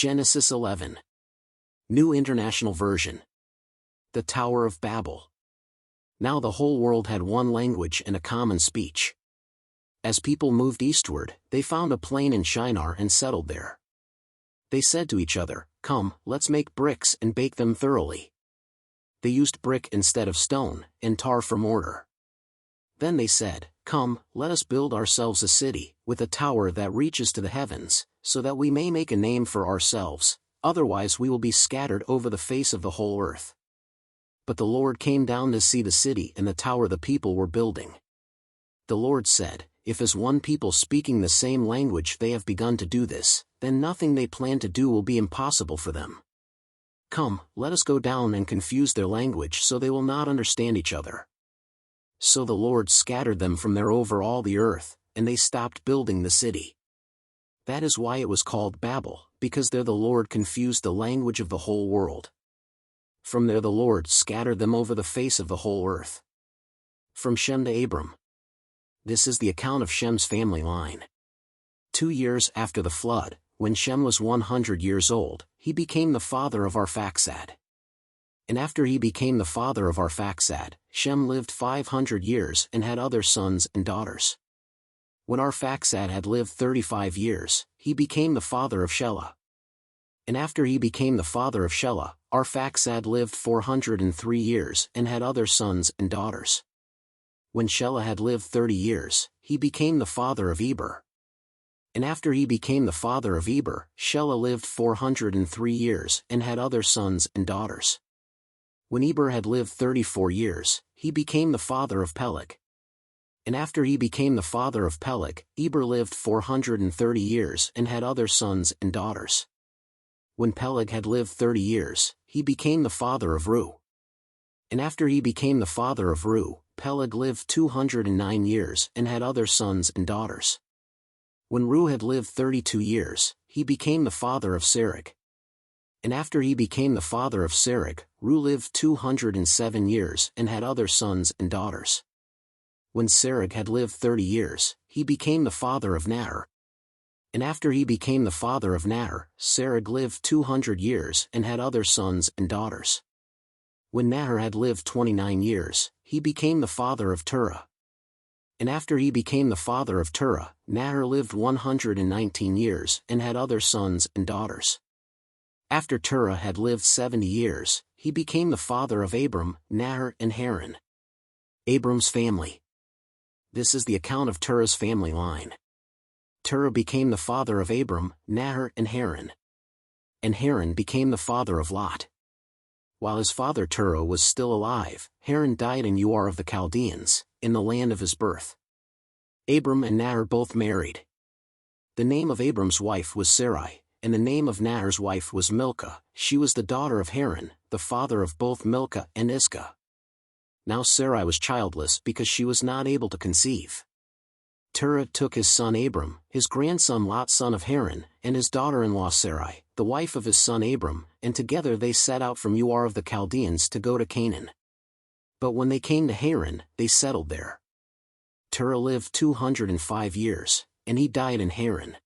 Genesis 11. New International Version. The Tower of Babel. Now the whole world had one language and a common speech. As people moved eastward, they found a plain in Shinar and settled there. They said to each other, "Come, let's make bricks and bake them thoroughly." They used brick instead of stone, and tar for mortar. Then they said, "Come, let us build ourselves a city, with a tower that reaches to the heavens, so that we may make a name for ourselves, otherwise we will be scattered over the face of the whole earth." But the Lord came down to see the city and the tower the people were building. The Lord said, "If as one people speaking the same language they have begun to do this, then nothing they plan to do will be impossible for them. Come, let us go down and confuse their language so they will not understand each other." So the Lord scattered them from there over all the earth, and they stopped building the city. That is why it was called Babel, because there the Lord confused the language of the whole world. From there the Lord scattered them over the face of the whole earth. From Shem to Abram. This is the account of Shem's family line. 2 years after the flood, when Shem was 100 years old, he became the father of Arphaxad. And after he became the father of Arphaxad, Shem lived 500 years and had other sons and daughters. When Arphaxad had lived 35 years, he became the father of Shelah. And after he became the father of Shelah, Arphaxad lived 403 years and had other sons and daughters. When Shelah had lived 30 years, he became the father of Eber. And after he became the father of Eber, Shelah lived 403 years and had other sons and daughters. When Eber had lived 34 years, he became the father of Peleg. And after he became the father of Peleg, Eber lived 430 years and had other sons and daughters. When Peleg had lived 30 years, he became the father of Reu. And after he became the father of Reu, Peleg lived 209 years and had other sons and daughters. When Reu had lived 32 years, he became the father of Serug. And after he became the father of Serug, Reu lived 207 years and had other sons and daughters. When Serug had lived 30 years, he became the father of Nahor. And after he became the father of Nahor, Serug lived 200 years and had other sons and daughters. When Nahor had lived 29 years, he became the father of Terah. And after he became the father of Terah, Nahor lived 119 years and had other sons and daughters. After Terah had lived 70 years, he became the father of Abram, Nahor and Haran. Abram's family. This is the account of Terah's family line. Terah became the father of Abram, Nahor and Haran. And Haran became the father of Lot. While his father Terah was still alive, Haran died in Ur of the Chaldeans, in the land of his birth. Abram and Nahor both married. The name of Abram's wife was Sarai, and the name of Nahor's wife was Milcah. She was the daughter of Haran, the father of both Milcah and Iscah. Now Sarai was childless because she was not able to conceive. Terah took his son Abram, his grandson Lot son of Haran, and his daughter-in-law Sarai, the wife of his son Abram, and together they set out from Ur of the Chaldeans to go to Canaan. But when they came to Haran, they settled there. Terah lived 205 years, and he died in Haran.